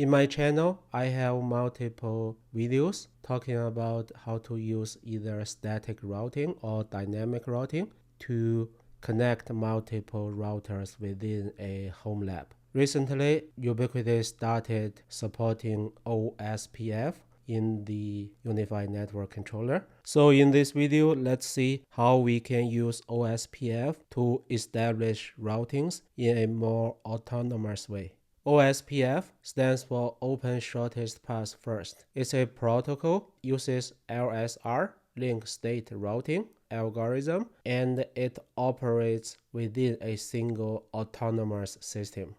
In my channel, I have multiple videos talking about how to use either static routing or dynamic routing to connect multiple routers within a home lab. Recently, Ubiquiti started supporting Ospf in the UniFi network controller. So in this video, let's see how we can use Ospf to establish routings in a more autonomous way. Ospf stands for Open Shortest Path First. It's a protocol, uses LSR, link state routing algorithm, and it operates within a single autonomous system.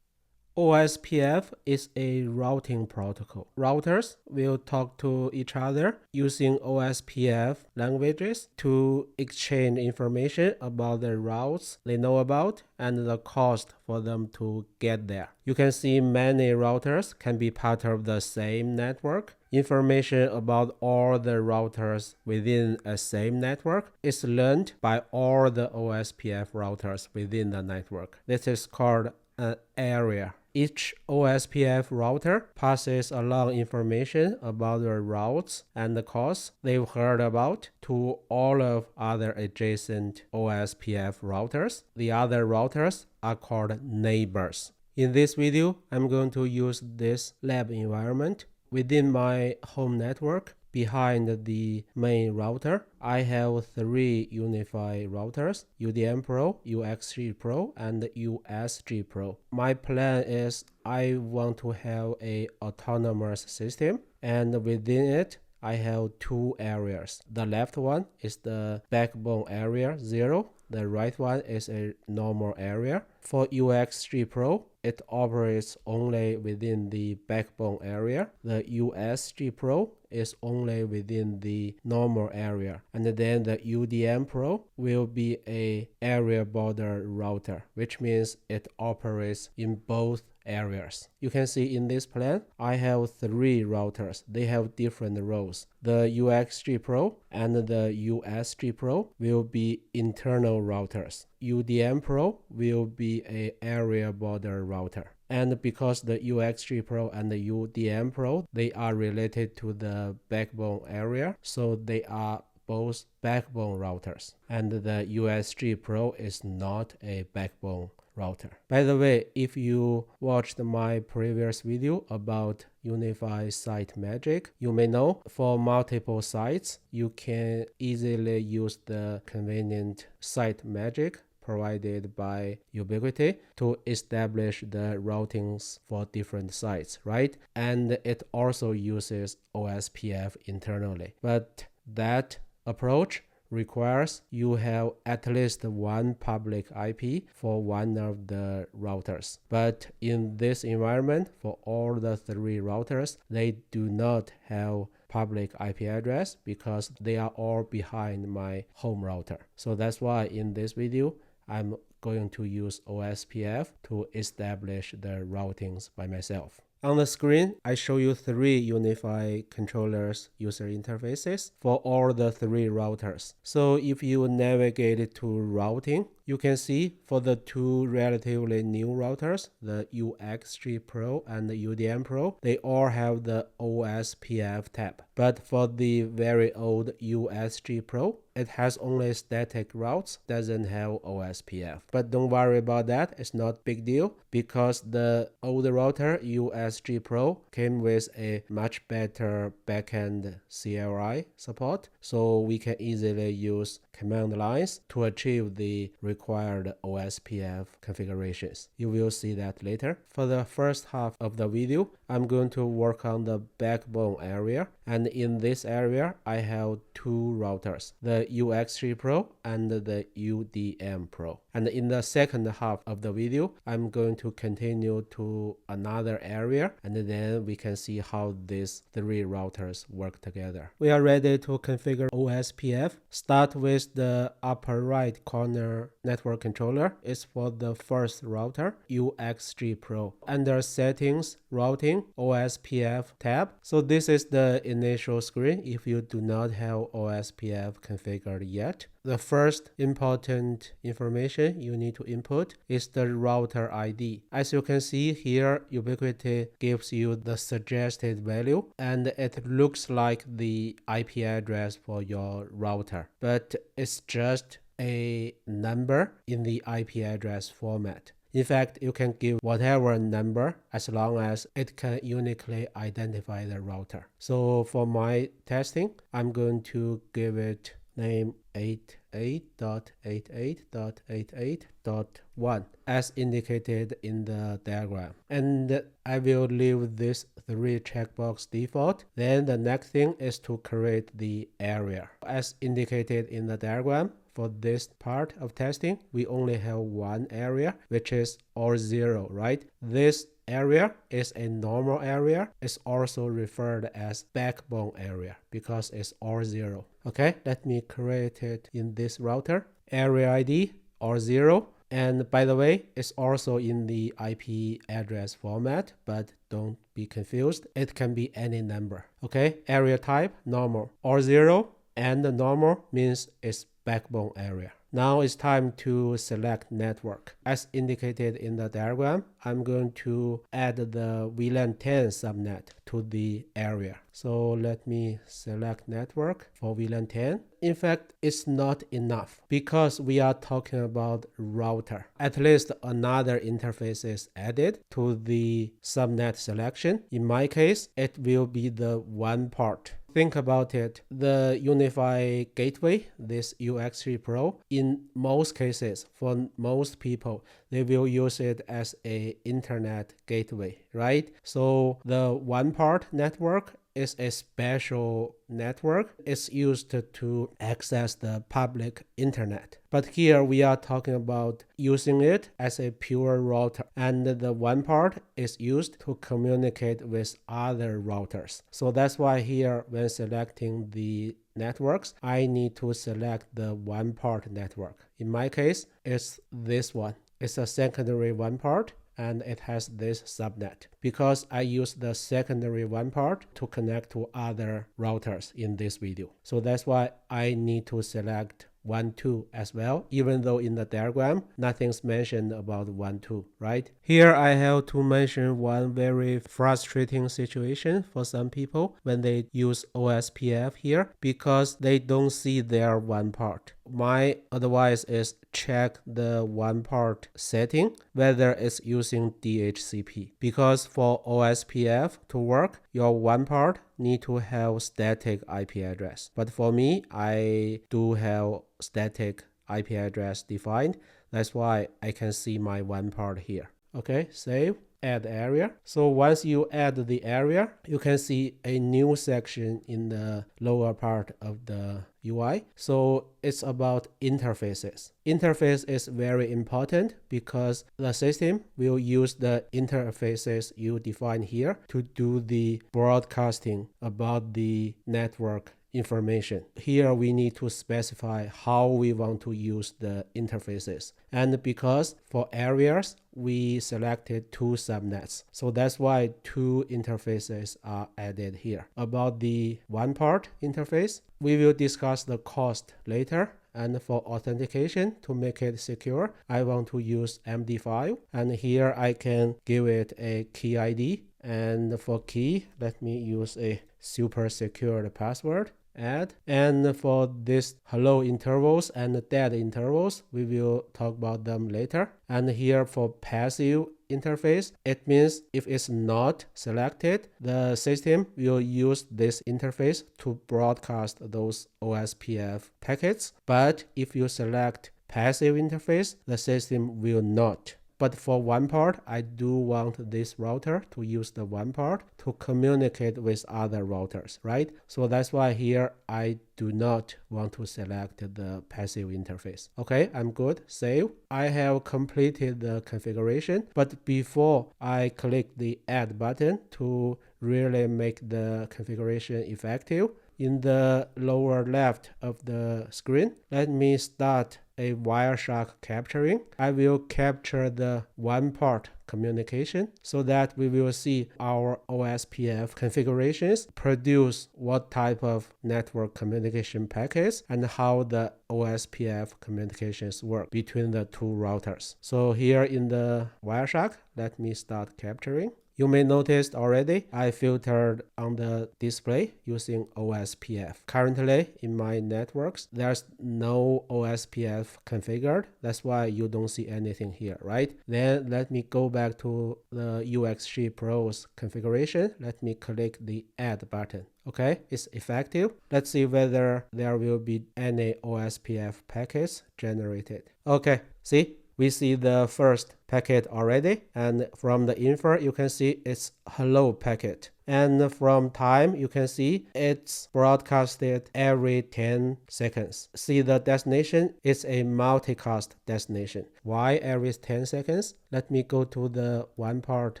Ospf is a routing protocol. Routers will talk to each other using Ospf languages to exchange information about the routes they know about and the cost for them to get there. You can see many routers can be part of the same network. Information about all the routers within a same network is learned by all the Ospf routers within the network. This is called an area. Each Ospf router passes along information about the routes and the costs they've heard about to all of other adjacent Ospf routers. The other routers are called neighbors. In this video, I'm going to use this lab environment. Within my home network, behind the main router, I have 3 UniFi routers, UDM Pro, UXG Pro, and USG Pro. My plan is I want to have an autonomous system, and within it, I have 2 areas. The left one is the backbone area 0. The right one is a normal area. For UXG Pro, it operates only within the backbone area. The USG Pro is only within the normal area. And then the UDM Pro will be a area border router, which means it operates in both areas. You can see in this plan, I have 3 routers. They have different roles. The UXG Pro and the USG Pro will be internal routers. UDM Pro will be an area border router. And because the UXG Pro and the UDM Pro, they are related to the backbone area, so they are both backbone routers. And the USG Pro is not a backbone router. By the way, if you watched my previous video about UniFi site magic, you may know for multiple sites, you can easily use the convenient site magic provided by Ubiquiti to establish the routings for different sites, right? And it also uses Ospf internally. But that approach requires you have at least one public IP for one of the routers. But in this environment, for all the 3 routers, they do not have public IP address because they are all behind my home router. So that's why in this video, I'm going to use Ospf to establish the routings by myself. On the screen, I show you 3 UniFi controllers user interfaces for all the 3 routers. So if you navigate to routing, you can see for the 2 relatively new routers, the UXG Pro and the UDM Pro, they all have the Ospf tab. But for the very old USG Pro, it has only static routes, doesn't have Ospf. But don't worry about that, it's not big deal because the old router USG Pro came with a much better backend CLI support, so we can easily use command lines to achieve the required Ospf configurations. You will see that later. For the first half of the video, I'm going to work on the backbone area, and in this area, I have 2 routers, the UXG Pro and the UDM Pro. And in the second half of the video, I'm going to continue to another area, and then we can see how these 3 routers work together. We are ready to configure Ospf. Start with the upper right corner network controller. It's for the first router, UXG Pro. Under Settings, Routing, Ospf tab. So this is the initial screen if you do not have OSPF configured yet. The first important information you need to input is the router ID. As you can see here, Ubiquiti gives you the suggested value, and it looks like the IP address for your router, but it's just a number in the IP address format. In fact, you can give whatever number as long as it can uniquely identify the router. So for my testing, I'm going to give it name 88.88.88.1 as indicated in the diagram. And I will leave this 3 checkbox default. Then the next thing is to create the area. As indicated in the diagram, for this part of testing, we only have one area, which is R0, right? This area is a normal area. It's also referred as backbone area because it's R0. Okay, let me create it in this router. Area ID R0. And by the way, it's also in the IP address format, but don't be confused. It can be any number. Okay, area type normal. R0 and the normal means it's backbone area. Now it's time to select network. As indicated in the diagram, I'm going to add the VLAN 10 subnet to the area. So let me select network for VLAN 10. In fact, it's not enough because we are talking about router. At least another interface is added to the subnet selection. In my case, it will be the one part. Think about it. The UniFi gateway, this UX3 Pro, in most cases, for most people, they will use it as an internet gateway, right? So the one part network is a special network. It's used to access the public internet. But here we are talking about using it as a pure router. And the one part is used to communicate with other routers. So that's why here when selecting the networks, I need to select the one part network. In my case, it's this one. It's a secondary one part, and it has this subnet because I use the secondary one part to connect to other routers in this video. So that's why I need to select 1, 2 as well, even though in the diagram nothing's mentioned about 1, 2, right? Here I have to mention one very frustrating situation for some people when they use OSPF here because they don't see their one part. My advice is check the one part setting whether it's using DHCP, because for OSPF to work, your one part need to have static IP address. But for me, I do have static IP address defined. That's why I can see my one part here. Okay, save. Add area. So once you add the area, you can see a new section in the lower part of the UI. So it's about interfaces. Interface is very important because the system will use the interfaces you define here to do the broadcasting about the network information. Here we need to specify how we want to use the interfaces. And because for areas, we selected 2 subnets. So that's why 2 interfaces are added here. About the one part interface, we will discuss the cost later. And for authentication, to make it secure, I want to use MD5. And here I can give it a key ID. And for key, let me use a super secured password. Add. And for this hello intervals and dead intervals, we will talk about them later. And here for passive interface, it means if it's not selected, the system will use this interface to broadcast those OSPF packets. But if you select passive interface, the system will not. But for one part, I do want this router to use the one part to communicate with other routers, right? So that's why here I do not want to select the passive interface. Okay, I'm good. Save. I have completed the configuration, but before I click the add button to really make the configuration effective, in the lower left of the screen, let me start a Wireshark capturing. I will capture the one part communication so that we will see our OSPF configurations produce what type of network communication packets and how the OSPF communications work between the two routers. So here in the Wireshark, let me start capturing. You may notice already I filtered on the display using OSPF. Currently in my networks, there's no OSPF configured. That's why you don't see anything here, right? Then let me go back to the UXG Pro's configuration. Let me click the Add button. Okay, it's effective. Let's see whether there will be any OSPF packets generated. Okay, see? We see the first packet already, and from the info you can see it's hello packet, and from time you can see it's broadcasted every 10 seconds. See, the destination is a multicast destination. Why every 10 seconds? Let me go to the one part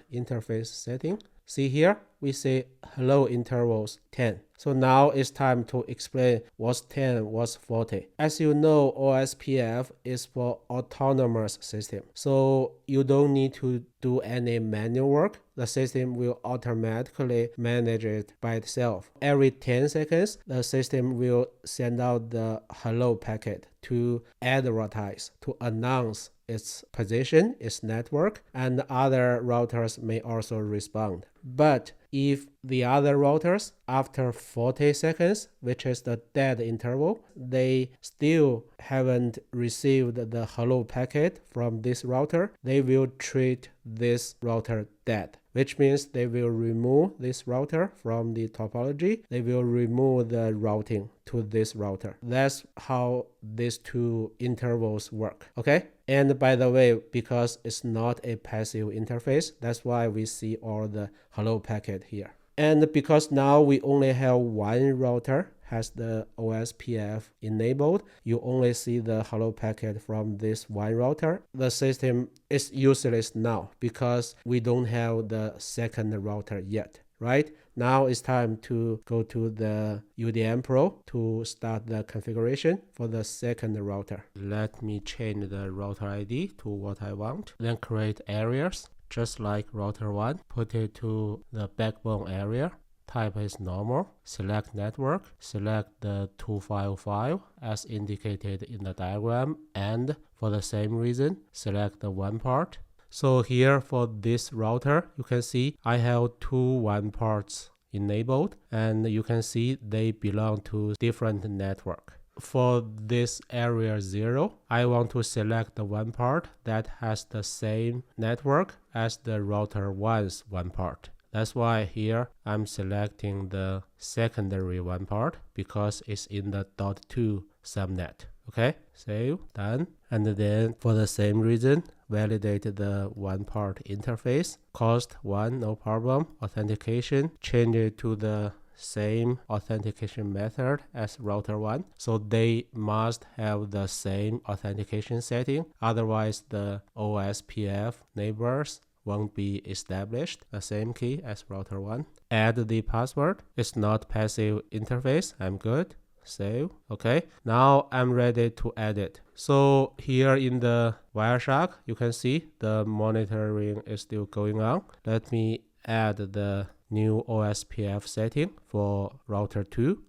interface setting. See here, we say hello intervals 10. So now it's time to explain what's 10, what's 40. As you know, OSPF is for autonomous system. So you don't need to do any manual work. The system will automatically manage it by itself. Every 10 seconds, the system will send out the hello packet to advertise, to announce its position, its network, and other routers may also respond. But if the other routers, after 40 seconds, which is the dead interval, they still haven't received the hello packet from this router, they will treat this router dead, which means they will remove this router from the topology. They will remove the routing to this router. That's how these two intervals work. Okay? And by the way, because it's not a passive interface, that's why we see all the hello packet here. And because now we only have one router has the OSPF enabled, you only see the hello packet from this one router. The system is useless now because we don't have the second router yet, right? Now it's time to go to the UDM Pro to start the configuration for the second router. Let me change the router ID to what I want, then create areas. Just like router 1, put it to the backbone area. Type is normal. Select network. Select the 2 file as indicated in the diagram. And for the same reason, select the one part. So here for this router, you can see I have two one parts enabled. And you can see they belong to different network. For this area 0, I want to select the one part that has the same network as the router 1's one part. That's why here I'm selecting the secondary one part because it's in the .2 subnet. Okay, save, done. And then for the same reason, validate the one part interface. Cost 1, no problem. Authentication, change it to the same authentication method as router 1. So they must have the same authentication setting. Otherwise, the OSPF neighbors won't be established. The same key as router 1. Add the password. It's not passive interface. I'm good. Save. Okay. Now I'm ready to edit. So here in the Wireshark, you can see the monitoring is still going on. Let me add the new OSPF setting for router 2.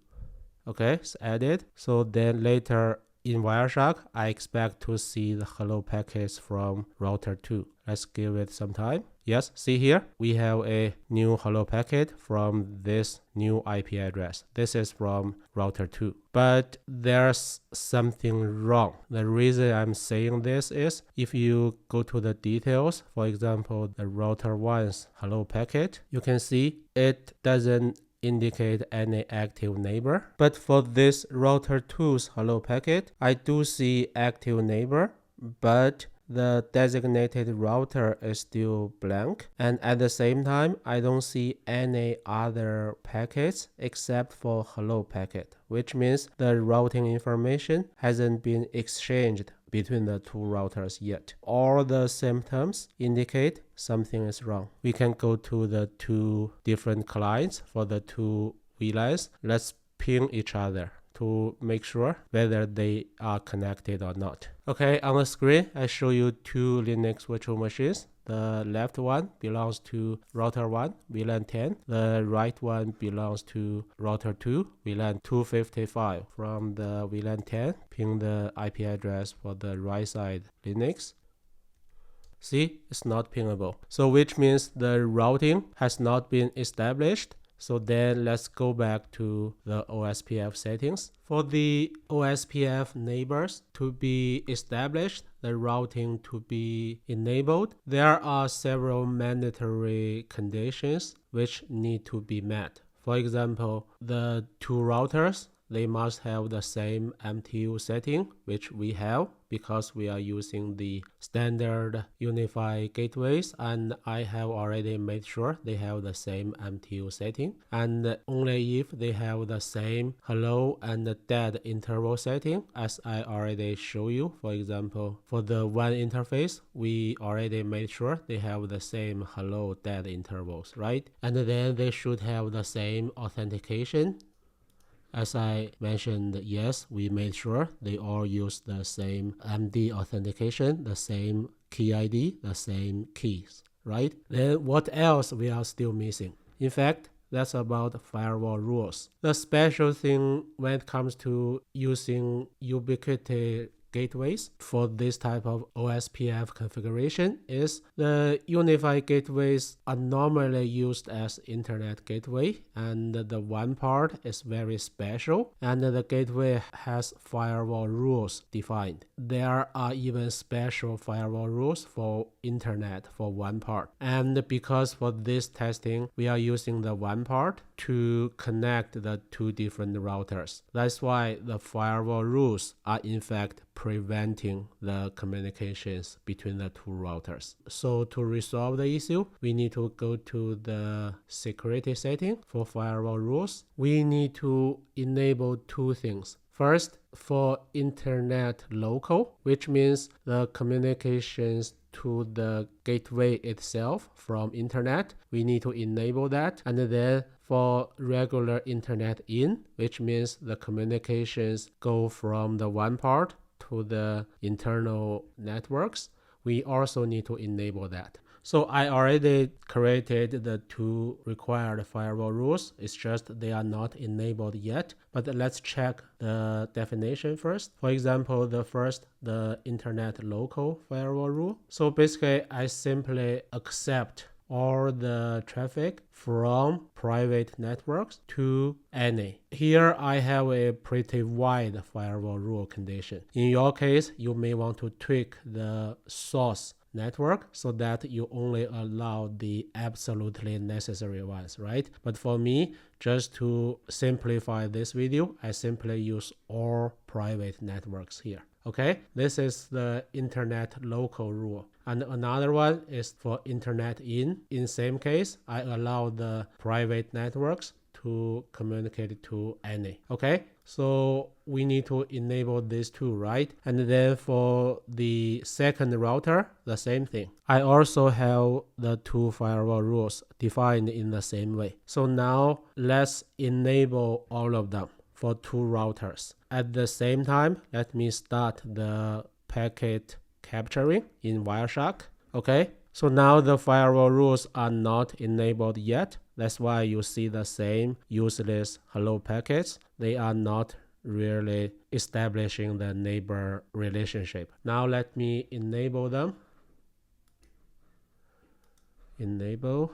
Okay, it's added. So then later in Wireshark, I expect to see the hello packets from router 2. Let's give it some time. Yes, see here, we have a new hello packet from this new IP address. This is from router 2. But there's something wrong. The reason I'm saying this is if you go to the details, for example, the router 1's hello packet, you can see it doesn't indicate any active neighbor. But for this router 2's hello packet, I do see active neighbor, but the designated router is still blank. And at the same time, I don't see any other packets except for hello packet, which means the routing information hasn't been exchanged between the two routers yet. All the symptoms indicate something is wrong. We can go to the two different clients for the two VLANs. Let's ping each other to to make sure whether they are connected or not. Okay, on the screen, I show you two Linux virtual machines. The left one belongs to router 1, VLAN 10. The right one belongs to router 2, VLAN 255. From the VLAN 10, ping the IP address for the right side Linux. See, it's not pingable. So which means the routing has not been established. So then let's go back to the OSPF settings. For the OSPF neighbors to be established, the routing to be enabled, there are several mandatory conditions which need to be met. For example, the two routers, they must have the same MTU setting, which we have because we are using the standard UniFi gateways, and I have already made sure they have the same MTU setting. And only if they have the same hello and dead interval setting, as I already show you. For example, for the WAN interface, we already made sure they have the same hello dead intervals, right? And then they should have the same authentication. As I mentioned, yes, we made sure they all use the same MD authentication, the same key ID, the same keys, right? Then what else we are still missing? In fact, that's about firewall rules. The special thing when it comes to using Ubiquiti gateways for this type of OSPF configuration is the UniFi gateways are normally used as internet gateway, and the one part is very special, and the gateway has firewall rules defined. There are even special firewall rules for internet for one part, and because for this testing we are using the one part to connect the two different routers. That's why the firewall rules are in fact preventing the communications between the two routers. So to resolve the issue, we need to go to the security setting for firewall rules. We need to enable two things. First, for internet local, which means the communications to the gateway itself from internet, we need to enable that. And then for regular internet in, which means the communications go from the one part to the internal networks, we also need to enable that. So I already created the two required firewall rules. It's just they are not enabled yet. But let's check the definition first. For example, the internet local firewall rule. So basically, I simply accept all the traffic from private networks to any. Here I have a pretty wide firewall rule condition. In your case, you may want to tweak the source network so that you only allow the absolutely necessary ones, right? But for me, just to simplify this video, I simply use all private networks here. Okay, this is the internet local rule. And another one is for internet in. In same case, I allow the private networks to communicate to any. Okay, so we need to enable these two, right? And then for the second router, the same thing. I also have the two firewall rules defined in the same way. So now let's enable all of them for two routers. At the same time, let me start the packet capturing in Wireshark. Okay, so now the firewall rules are not enabled yet. That's why you see the same useless hello packets. They are not really establishing the neighbor relationship. Now let me enable them. Enable.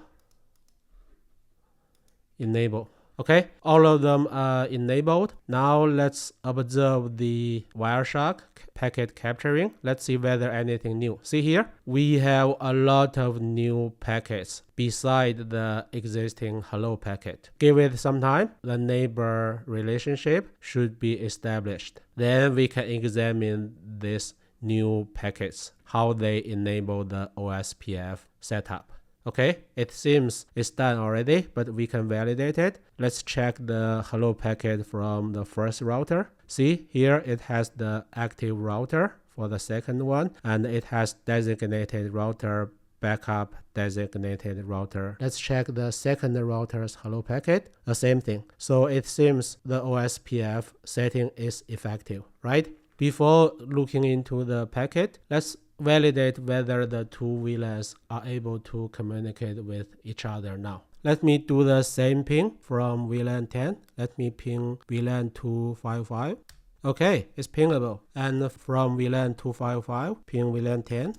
Okay, all of them are enabled. Now let's observe the Wireshark packet capturing. Let's see whether anything new. See here, we have a lot of new packets beside the existing hello packet. Give it some time, the neighbor relationship should be established. Then we can examine these new packets, how they enable the OSPF setup. Okay, it seems it's done already, but we can validate it. Let's check the hello packet from the first router. See, here it has the active router for the second one, and it has designated router backup designated router. Let's check the second router's hello packet. The same thing. So it seems the Ospf setting is effective, right? Before looking into the packet, let's validate whether the two VLANs are able to communicate with each other now. Let me do the same ping from VLAN 10. Let me ping VLAN 255. Okay, it's pingable. And from VLAN 255, ping VLAN 10.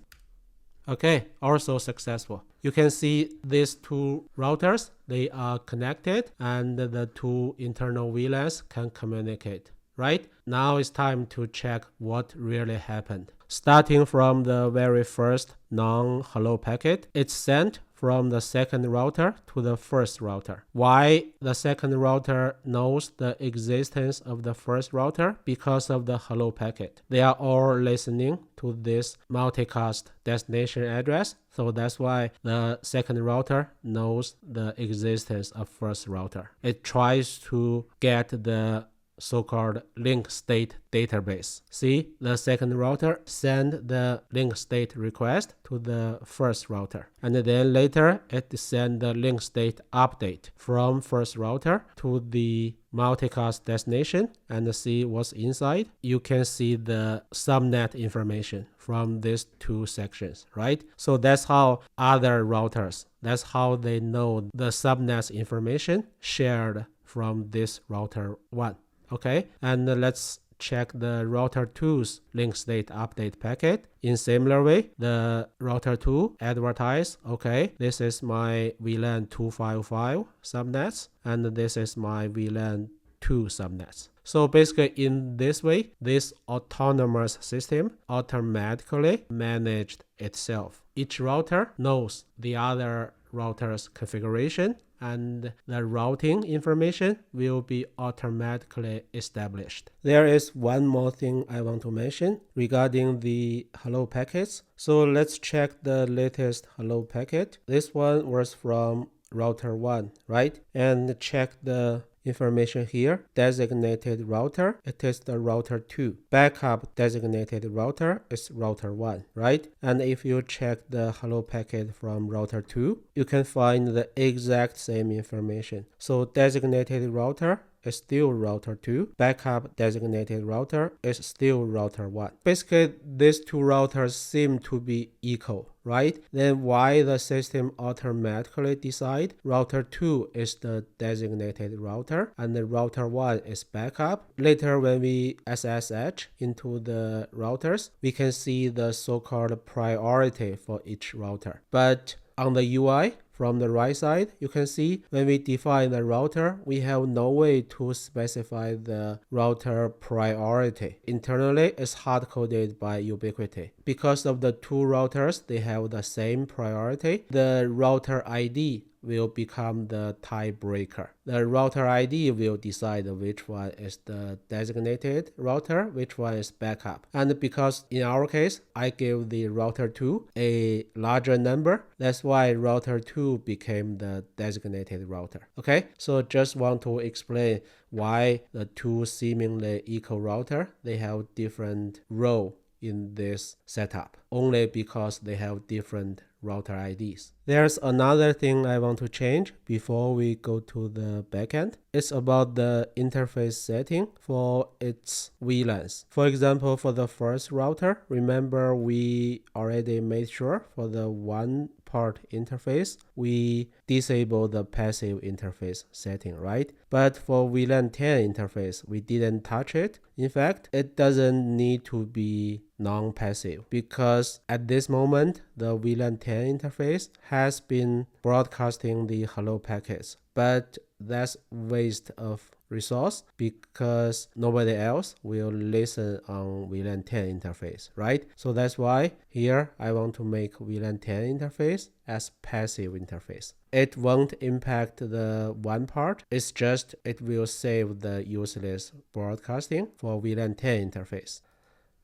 Okay, also successful. You can see these two routers, they are connected and the two internal VLANs can communicate, right? Now it's time to check what really happened. Starting from the very first non-hello packet, it's sent from the second router to the first router. Why the second router knows the existence of the first router? Because of the hello packet. They are all listening to this multicast destination address. So that's why the second router knows the existence of first router. It tries to get the so-called link state database. See, the second router send the link state request to the first router, and then later it send the link state update from first router to the multicast destination and see what's inside. You can see the subnet information from these two sections, right? So that's how other routers, that's how they know the subnet information shared from this router 1. Okay, and let's check the router 2's link state update packet. In similar way, the router 2 advertise, okay, this is my VLAN 255 subnets, and this is my VLAN 2 subnets. So basically in this way, this autonomous system automatically managed itself. Each router knows the other router's configuration, and the routing information will be automatically established. There is one more thing I want to mention regarding the hello packets. So let's check the latest hello packet. This one was from router 1, right? And check the information here. Designated router, it is the router 2. Backup designated router is router 1, right? And if you check the hello packet from router 2, you can find the exact same information. So designated router is still router 2. Backup designated router is still router 1. Basically, these two routers seem to be equal, right? Then why the system automatically decide router 2 is the designated router and the router 1 is backup? Later when we SSH into the routers, we can see the so-called priority for each router. But on the UI, from the right side, you can see when we define the router, we have no way to specify the router priority. Internally, it's hard-coded by Ubiquiti. Because of the two routers, they have the same priority. The router ID will become the tiebreaker. The router ID will decide which one is the designated router, which one is backup. And because in our case, I gave the router 2 a larger number, that's why router 2 became the designated router. Okay, so just want to explain why the two seemingly equal router, they have different role in this setup, only because they have different router IDs. There's another thing I want to change before we go to the backend. It's about the interface setting for its VLANs. For example, for the first router, remember we already made sure for the one part interface, we disable the passive interface setting, right? But for VLAN 10 interface, we didn't touch it. In fact, it doesn't need to be non-passive because at this moment, the VLAN 10 interface has been broadcasting the hello packets. But that's waste of resource because nobody else will listen on VLAN 10 interface, right? So that's why here I want to make VLAN 10 interface as passive interface. It won't impact the one part, it's just it will save the useless broadcasting for VLAN 10 interface.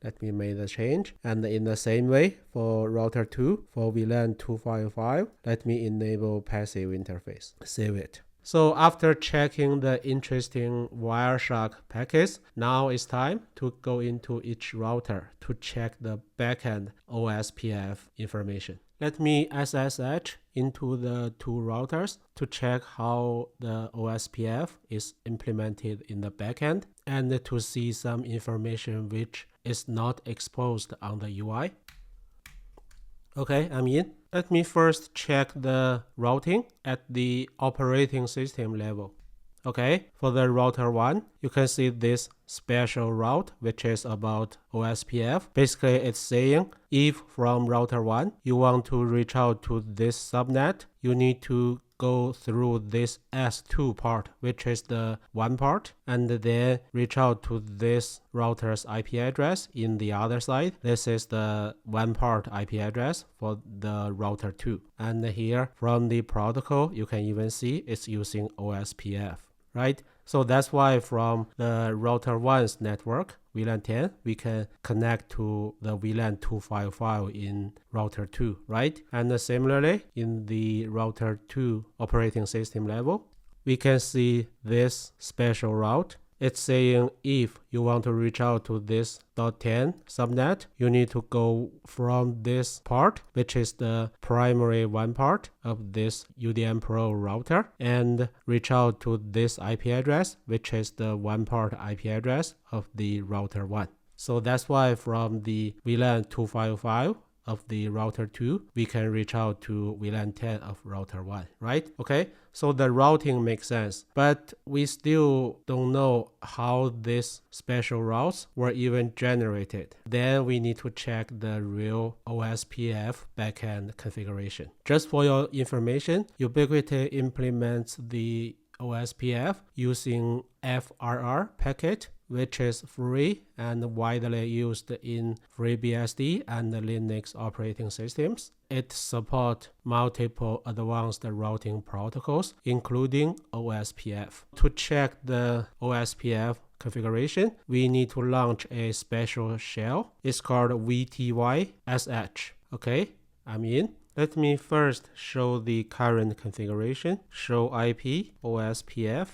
Let me make the change. And in the same way, for router 2, for VLAN 255, let me enable passive interface. Save it. So after checking the interesting Wireshark packets, now it's time to go into each router to check the backend Ospf information. Let me SSH into the two routers to check how the OSPF is implemented in the backend and to see some information which is not exposed on the UI. Okay, I'm in. Let me first check the routing at the operating system level. Okay, for the router 1, you can see this special route, which is about OSPF. Basically, it's saying if from router 1, you want to reach out to this subnet, you need to go through this S2 part, which is the one part, and then reach out to this router's IP address in the other side. This is the one part IP address for the router 2. And here from the protocol, you can even see it's using OSPF. Right? So that's why from the router 1's network, VLAN 10, we can connect to the VLAN 255 in router 2, right? And similarly, in the router 2 operating system level, we can see this special route. It's saying if you want to reach out to this .10 subnet, you need to go from this part, which is the primary one part of this UDM Pro router, and reach out to this IP address, which is the one part IP address of the router 1. So that's why from the VLAN 255 of the router 2, we can reach out to VLAN 10 of router 1, right? Okay, so the routing makes sense, but we still don't know how these special routes were even generated. Then we need to check the real OSPF backend configuration. Just for your information, Ubiquiti implements the OSPF using FRR packet, which is free and widely used in FreeBSD and Linux operating systems. It supports multiple advanced routing protocols, including OSPF. To check the OSPF configuration, we need to launch a special shell. It's called VTY-SH. Okay, I'm in. Let me first show the current configuration. Show IP OSPF.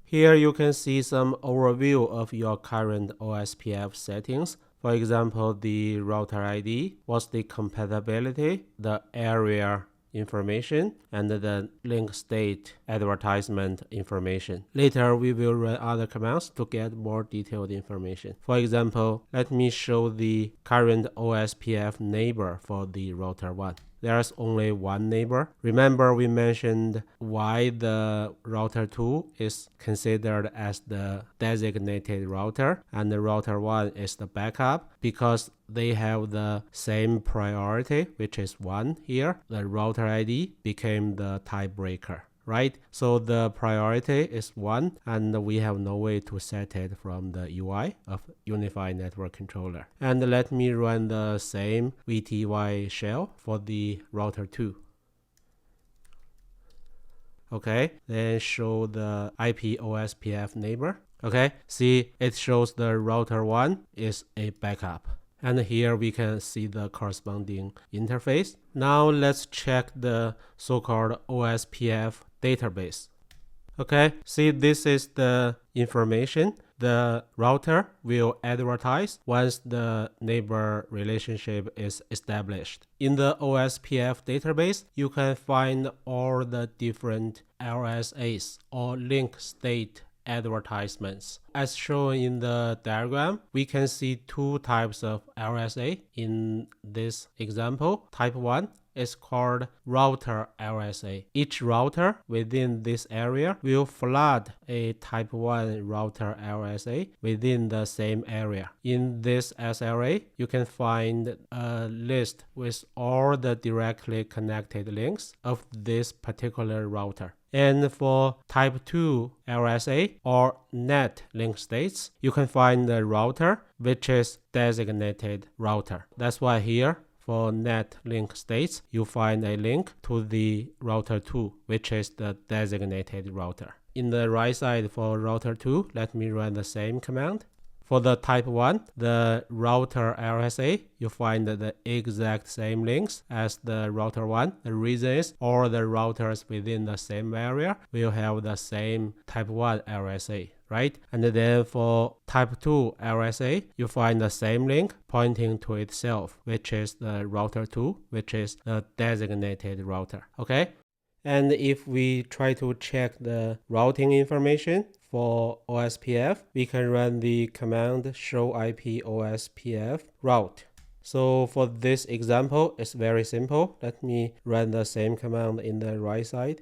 Here you can see some overview of your current OSPF settings. For example, the router ID, what's the compatibility, the area information, and the link state advertisement information. Later, we will run other commands to get more detailed information. For example, let me show the current OSPF neighbor for the router 1. There's only one neighbor. Remember we mentioned why the router 2 is considered as the designated router and the router 1 is the backup because they have the same priority, which is 1 here. The router ID became the tiebreaker. Right? So the priority is 1 and we have no way to set it from the UI of UniFi network controller. And let me run the same VTY shell for the router 2. Okay, then show the IP OSPF neighbor. Okay, see it shows the router 1 is a backup. And here we can see the corresponding interface. Now let's check the so-called OSPF database. Okay, see this is the information the router will advertise once the neighbor relationship is established. In the OSPF database, you can find all the different LSAs or link state advertisements. As shown in the diagram, we can see two types of LSA in this example. Type 1 is called router LSA. Each router within this area will flood a type 1 router LSA within the same area. In this SLA, you can find a list with all the directly connected links of this particular router. And for type 2 LSA or net link states, you can find the router which is designated router. That's why here for net link states, you find a link to the router 2, which is the designated router. In the right side for router 2, let me run the same command. For the type 1, the router LSA, you find the exact same links as the router 1. The reason is all the routers within the same area will have the same type 1 LSA, right? And then for type 2 RSA, you find the same link pointing to itself, which is the router 2, which is the designated router, okay? And if we try to check the routing information for OSPF, we can run the command show IP OSPF route. So for this example, it's very simple. Let me run the same command in the right side.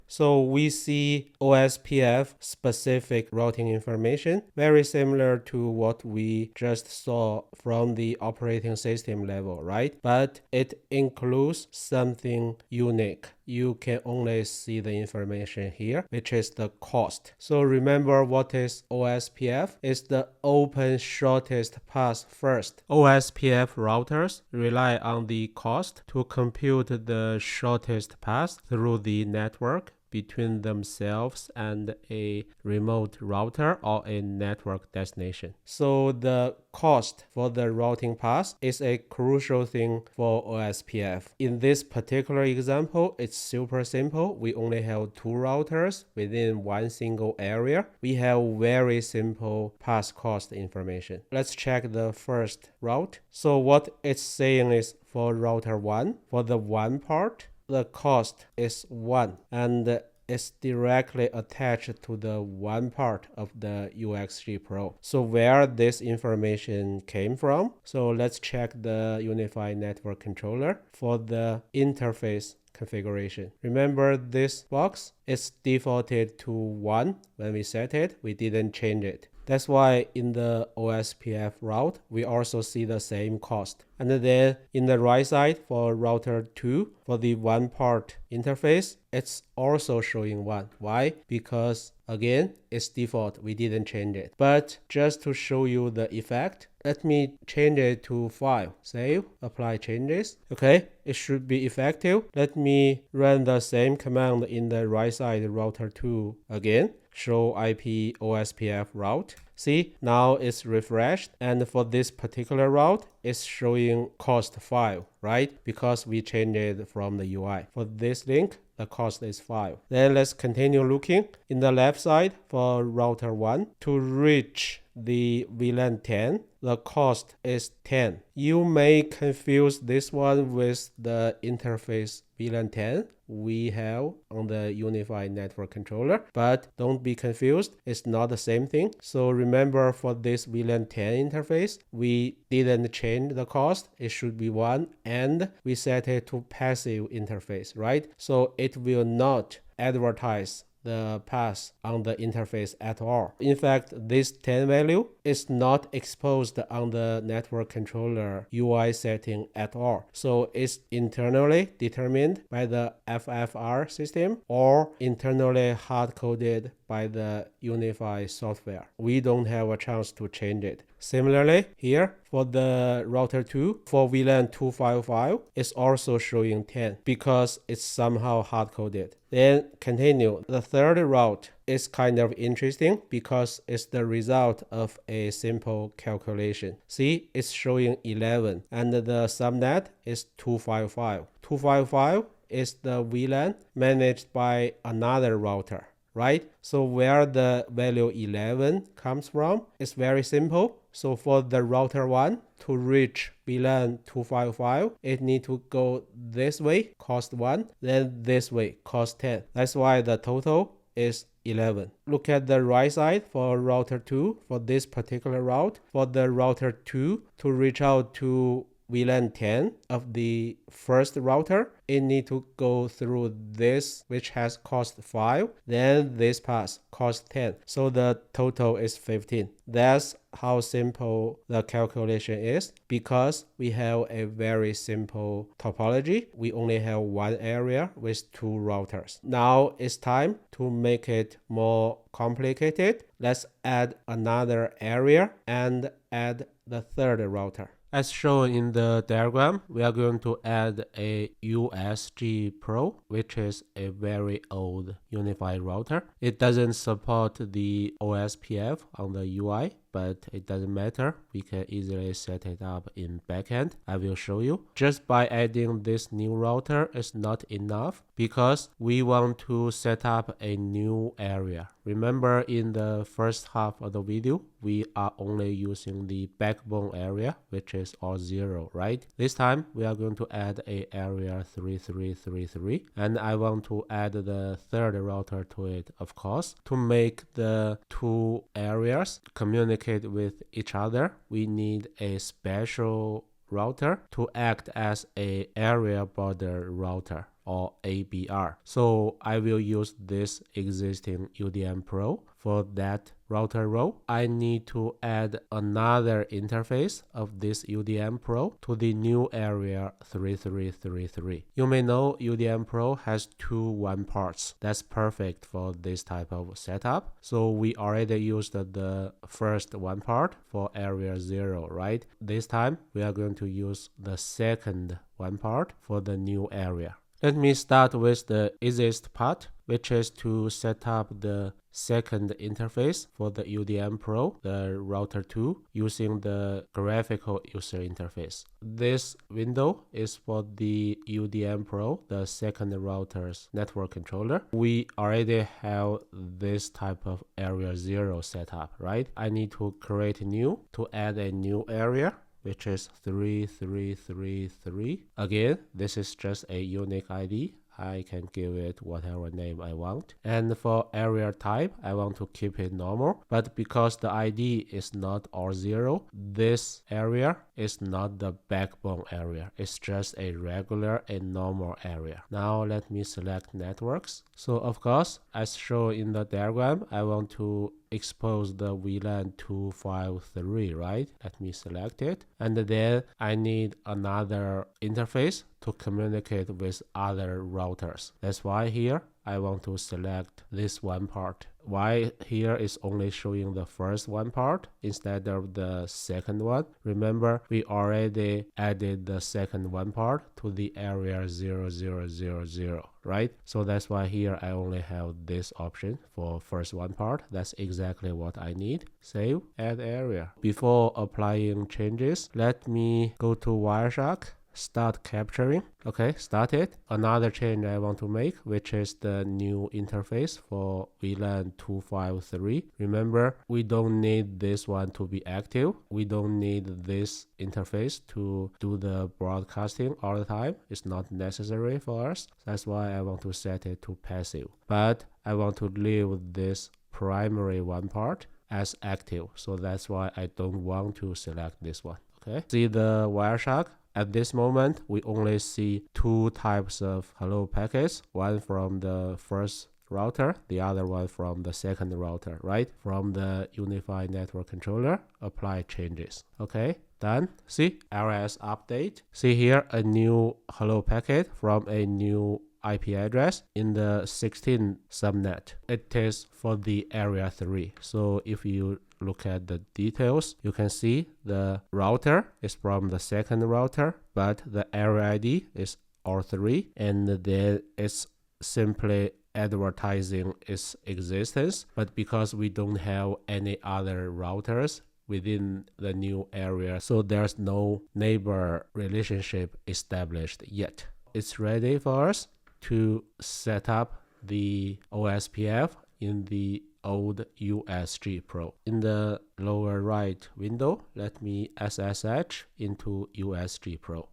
So we see OSPF specific routing information, very similar to what we just saw from the operating system level, right? But it includes something unique. You can only see the information here, which is the cost. So remember what is OSPF? It's the open shortest path first. OSPF routers rely on the cost to compute the shortest path through the network between themselves and a remote router or a network destination. So the cost for the routing path is a crucial thing for OSPF. In this particular example, it's super simple. We only have 2 routers within one single area. We have very simple path cost information. Let's check the first route. So what it's saying is for router 1, for the 1 part, the cost is 1 and it's directly attached to the 1 part of the UXG Pro. So where this information came from? So let's check the UniFi network controller for the interface configuration. Remember this box? It's defaulted to 1 when we set it. We didn't change it. That's why in the OSPF route, we also see the same cost. And then in the right side for router 2, for the 1 part interface, it's also showing 1. Why? Because again, it's default. We didn't change it. But just to show you the effect, let me change it to 5. Save, apply changes. Okay, it should be effective. Let me run the same command in the right side router 2 again. Show IP OSPF route. See, now it's refreshed, and for this particular route, it's showing cost 5, right? Because we changed it from the UI. For this link, the cost is 5. Then let's continue looking. In the left side for router 1, to reach the VLAN 10, the cost is 10. You may confuse this one with the interface VLAN 10 we have on the UniFi network controller, but don't be confused. It's not the same thing. So remember for this VLAN 10 interface, we didn't change the cost. It should be 1 and we set it to passive interface, right? So it will not advertise the path on the interface at all. In fact, this 10 value is not exposed on the network controller UI setting at all. So it's internally determined by the FFR system or internally hard-coded by the UniFi software. We don't have a chance to change it. Similarly, here for the router 2, for VLAN 255, it's also showing 10 because it's somehow hard-coded. Then continue. The third route is kind of interesting because it's the result of a simple calculation. See, it's showing 11 and the subnet is 255. 255 is the VLAN managed by another router, right? So where the value 11 comes from is very simple. So for the router 1 to reach VLAN 255, it need to go this way, cost 1, then this way, cost 10. That's why the total is 11. Look at the right side for router 2 for this particular route. For the router 2 to reach out to VLAN 10 of the first router, it need to go through this, which has cost 5, then this path cost 10. So the total is 15. That's how simple the calculation is because we have a very simple topology. We only have one area with 2 routers. Now it's time to make it more complicated. Let's add another area and add the third router. As shown in the diagram, we are going to add a USG Pro, which is a very old UniFi router. It doesn't support the OSPF on the UI. but it doesn't matter. We can easily set it up in Backend. I will show you. Just by adding this new router is not enough because we want to set up a new area. Remember in the first half of the video, we are only using the backbone area, which is all 0, right? This time we are going to add a area 3333, and I want to add the third router to it, of course. To make the two areas communicate with each other, we need a special router to act as a area border router, or ABR. So I will use this existing UDM Pro. For that router role, I need to add another interface of this UDM Pro to the new area 3333. You may know UDM Pro has two 1 parts. That's perfect for this type of setup. So we already used the first 1 part for area 0, right? This time we are going to use the second 1 part for the new area. Let me start with the easiest part, which is to set up the second interface for the UDM Pro, the router 2, using the graphical user interface. This window is for the UDM Pro, the second router's network controller. We already have this type of area 0 set up, right? I need to create new to add a new area, which is 3333. Again, this is just a unique ID. I can give it whatever name I want. And for area type, I want to keep it normal. But because the ID is not all 0, this area is not the backbone area. It's just a regular and normal area. Now let me select networks. So of course, as shown in the diagram, I want to expose the VLAN 253, right? Let me select it. And then I need another interface to communicate with other routers. That's why here I want to select this 1 part. Why here is only showing the first 1 part instead of the second one? Remember, we already added the second 1 part to the area 0000, right? So that's why here I only have this option for first 1 part. That's exactly what I need. Save, add area. Before applying changes, let me go to Wireshark. Start capturing. Okay, started. Another change I want to make, which is the new interface for VLAN 253. Remember, we don't need this one to be active. We don't need this interface to do the broadcasting all the time. It's not necessary for us. That's why I want to set it to passive. But I want to leave this primary 1 part as active. So that's why I don't want to select this one. Okay, see the Wireshark. At this moment, we only see 2 types of hello packets, one from the first router, the other one from the second router, right? From the UniFi network controller, apply changes. Okay, done. See, LS update. See here, a new hello packet from a new IP address in the 16 subnet. It is for the area 3. So if you look at the details, you can see the router is from the second router, but the area ID is R3, and then it's simply advertising its existence. But because we don't have any other routers within the new area, so there's no neighbor relationship established yet. It's ready for us to set up the Ospf in the old USG Pro. In the lower right window, let me SSH into USG Pro.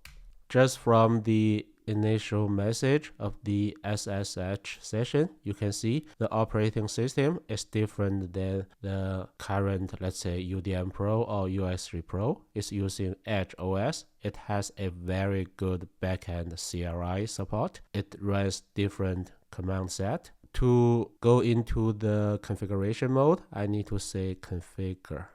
Just from the initial message of the SSH session, you can see the operating system is different than the current, let's say, UDM Pro or USG Pro. It's using Edge OS. It has a very good backend CLI support. It runs different command set. To go into the configuration mode, I need to say configure.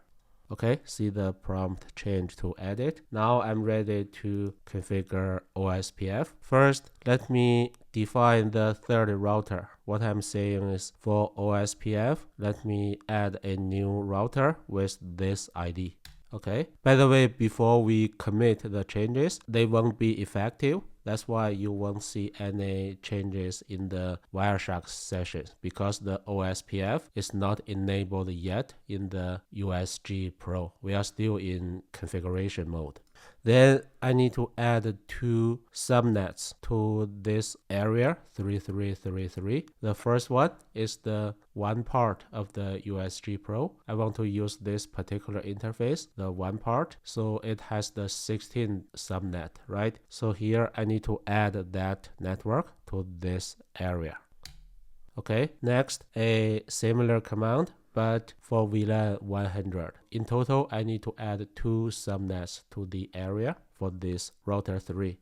Okay, see the prompt change to edit. Now I'm ready to configure Ospf. First, let me define the third router. What I'm saying is for Ospf, let me add a new router with this ID. Okay. By the way, before we commit the changes, they won't be effective. That's why you won't see any changes in the Wireshark sessions because the Ospf is not enabled yet in the USG Pro. We are still in configuration mode. Then I need to add 2 subnets to this area 3333. The first one is the one part of the USG Pro. I want to use this particular interface, the one part, so it has the 16 subnet, right? So here I need to add that network to this area. Okay, next a similar command, but for VLAN 100. In total, I need to add 2 subnets to the area for this router 3.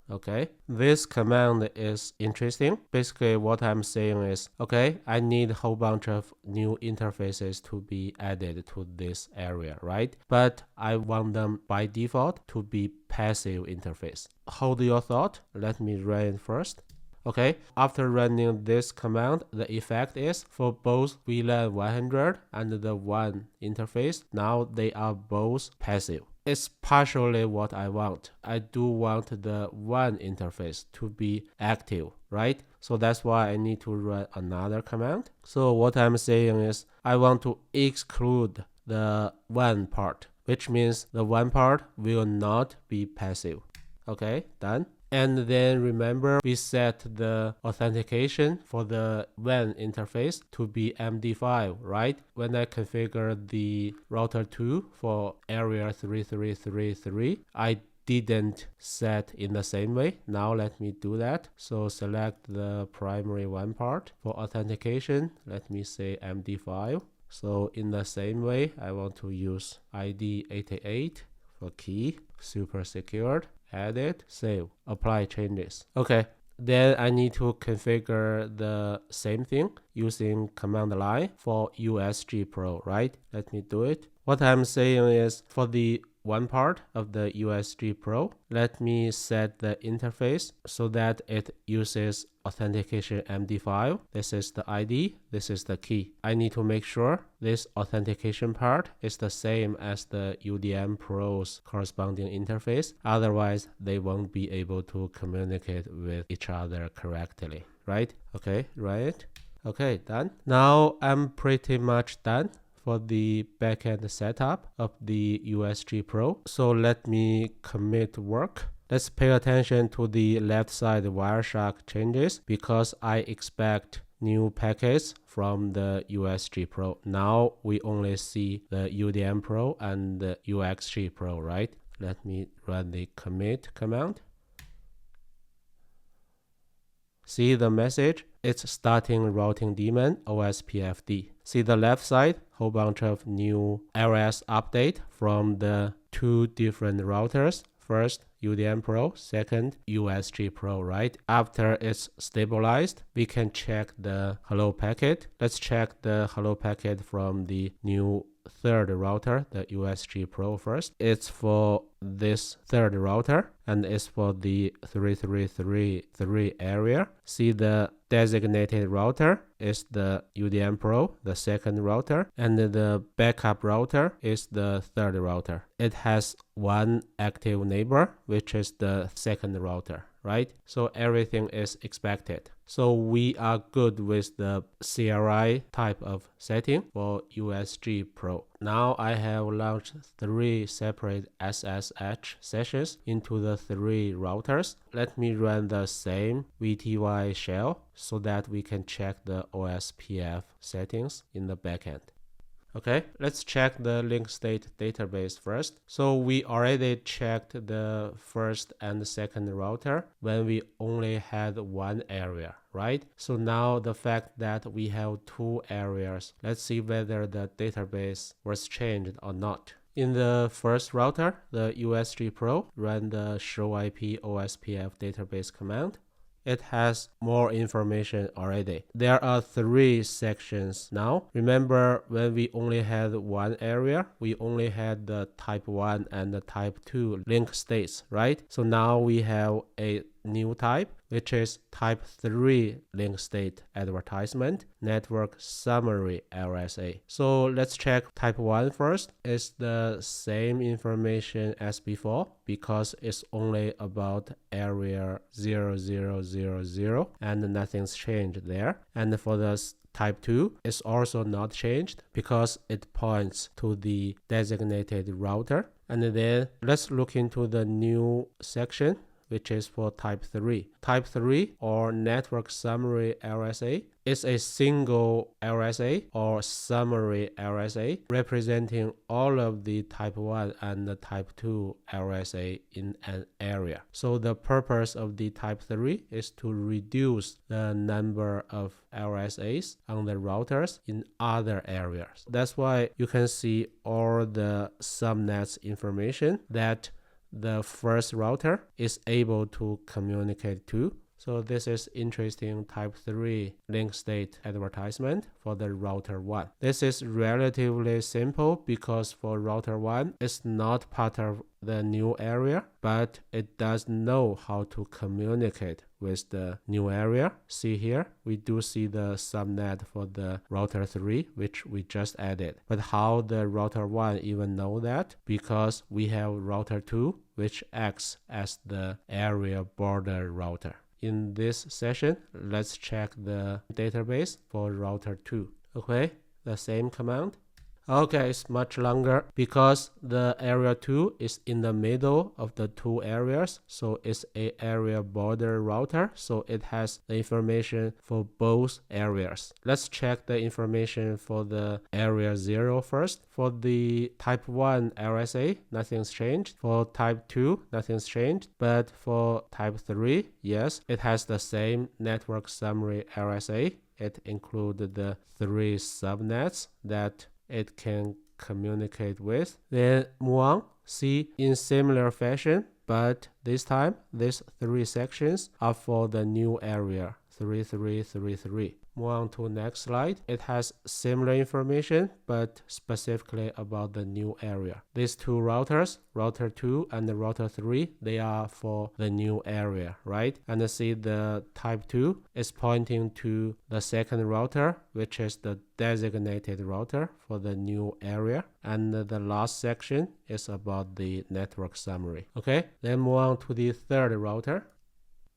Okay, this command is interesting. Basically, what I'm saying is, okay, I need a whole bunch of new interfaces to be added to this area, right? But I want them by default to be passive interface. Hold your thought. Let me run it first. Okay, after running this command, the effect is for both VLAN 100 and the one interface, now they are both passive. It's partially what I want. I do want the one interface to be active, right? So that's why I need to run another command. So what I'm saying is I want to exclude the one part, which means the one part will not be passive. Okay, done. And then remember, we set the authentication for the WAN interface to be MD5, right? When I configure the router 2 for area 3333, I didn't set in the same way. Now let me do that. So select the primary WAN part. For authentication, let me say MD5. So in the same way, I want to use ID 88 for key, super secured. Edit, save, apply changes. Okay, then I need to configure the same thing using command line for USG Pro, right? Let me do it. What I'm saying is for the one part of the USG Pro, let me set the interface so that it uses authentication MD5. This is the ID, this is the key. I need to make sure this authentication part is the same as the UDM Pro's corresponding interface. Otherwise, they won't be able to communicate with each other correctly, right? Okay, right? Okay, done. Now I'm pretty much done for the backend setup of the USG Pro. So let me commit work. Let's pay attention to the left side Wireshark changes because I expect new packets from the USG Pro. Now we only see the UDM Pro and the UXG Pro, right? Let me run the commit command. See the message? It's starting routing daemon ospfd. See the left side? Whole bunch of new LS update from the 2 different routers. First, UDM Pro, second, USG Pro, right? After it's stabilized, we can check the hello packet. Let's check the hello packet from the new third router, the USG Pro first. It's for this third router and it's for the 3333 area. See the designated router is the UDM Pro, the second router, and the backup router is the third router. It has one active neighbor, which is the second router, right? So everything is expected. So we are good with the CLI type of setting for USG Pro. Now I have launched 3 separate SSH sessions into the 3 routers. Let me run the same VTY shell so that we can check the OSPF settings in the backend. Okay, let's check the link state database first. So we already checked the first and second router when we only had one area, right? So now the fact that we have 2 areas, let's see whether the database was changed or not. In the first router, the USG Pro ran the show IP OSPF database command. It has more information already. There are 3 sections now. Remember, when we only had one area, we only had the type 1 and the type 2 link states, right? So now we have a new type, which is type 3 link state advertisement network summary LSA. So let's check type 1 first. It's the same information as before because it's only about area 0000 and nothing's changed there. And for the type 2 is also not changed because it points to the designated router. And then let's look into the new section, which is for type 3. Type 3 or network summary LSA is a single LSA or summary LSA representing all of the type 1 and the type 2 LSA in an area. So the purpose of the type 3 is to reduce the number of LSAs on the routers in other areas. That's why you can see all the subnets information that the first router is able to communicate to. So this is interesting type 3 link state advertisement for the router 1. This is relatively simple because for router 1, it's not part of the new area, but it does know how to communicate with the new area. See here, we do see the subnet for the router 3, which we just added. But how the router 1 even know that? Because we have router 2, which acts as the area border router. In this session, let's check the database for router 2. Okay, the same command. Okay, it's much longer because the area 2 is in the middle of the two areas. So it's a area border router. So it has the information for both areas. Let's check the information for the area 0 first. For the type 1 LSA, nothing's changed. For type 2, nothing's changed. But for type 3, yes, it has the same network summary LSA. It included the 3 subnets that it can communicate with. Then move on. See, in similar fashion, but this time, these 3 sections are for the new area, 3333. Move on to next slide. It has similar information, but specifically about the new area. These 2 routers, router 2 and the router 3, they are for the new area, right? And see the type 2 is pointing to the second router, which is the designated router for the new area. And the last section is about the network summary. Okay, then move on to the third router.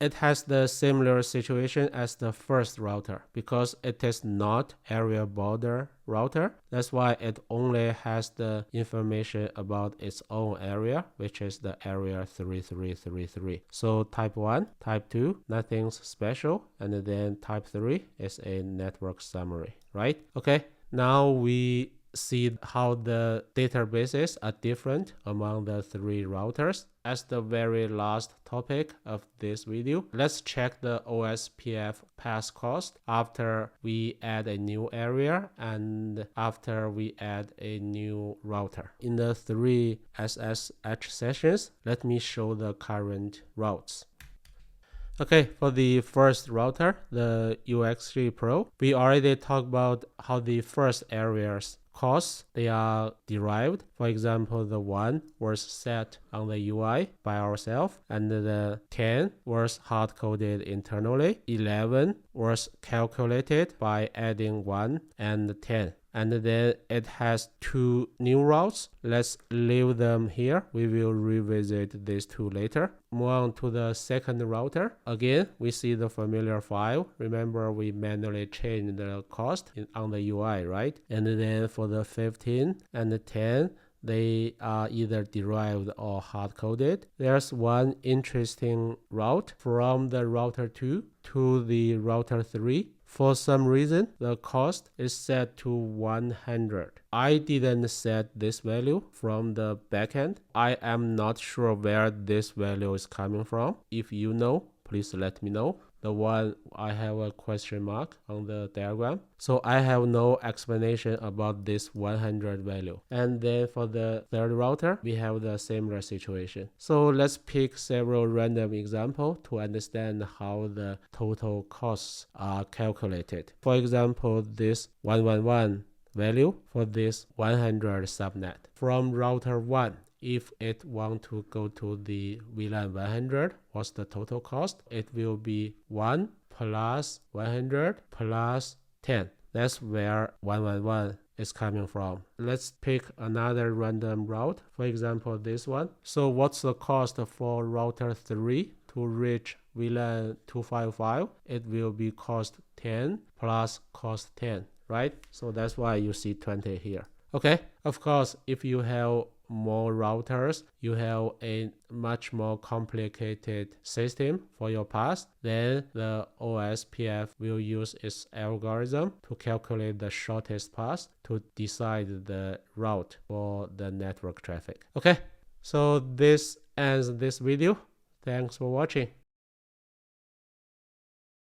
It has the similar situation as the first router because it is not area border router. That's why it only has the information about its own area, which is the area 3333. So type 1, type 2, nothing's special. And then type 3 is a network summary, right? Okay, now we see how the databases are different among the 3 routers. As the very last topic of this video, let's check the Ospf path cost after we add a new area and after we add a new router. In the 3 SSH sessions, let me show the current routes. Okay, for the first router, the UX3 Pro, we already talked about how the first areas costs, they are derived. For example, the 1 was set on the UI by ourselves, and the 10 was hard-coded internally. 11 was calculated by adding 1 and 10. And then it has 2 new routes. Let's leave them here. We will revisit these 2 later. Move on to the second router. Again, we see the familiar file. Remember, we manually changed the cost on the UI, right? And then for the 15 and the 10, they are either derived or hard-coded. There's one interesting route from the router 2 to the router 3. For some reason, the cost is set to 100. I didn't set this value from the backend. I am not sure where this value is coming from. If you know, please let me know. The one I have a question mark on the diagram. So I have no explanation about this 100 value. And then for the third router, we have the similar situation. So let's pick several random examples to understand how the total costs are calculated. For example, this 111 value for this 100 subnet. From router 1, if it want to go to the VLAN 100, what's the total cost? It will be 1 plus 100 plus 10. That's where 111 is coming from. Let's pick another random route, for example this one. So what's the cost for router 3 to reach VLAN 255? It will be cost 10 plus cost 10, right? So that's why you see 20 here. Okay, of course, if you have more routers, you have a much more complicated system for your path, then the Ospf will use its algorithm to calculate the shortest path to decide the route for the network traffic. Okay, so this ends this video. Thanks for watching.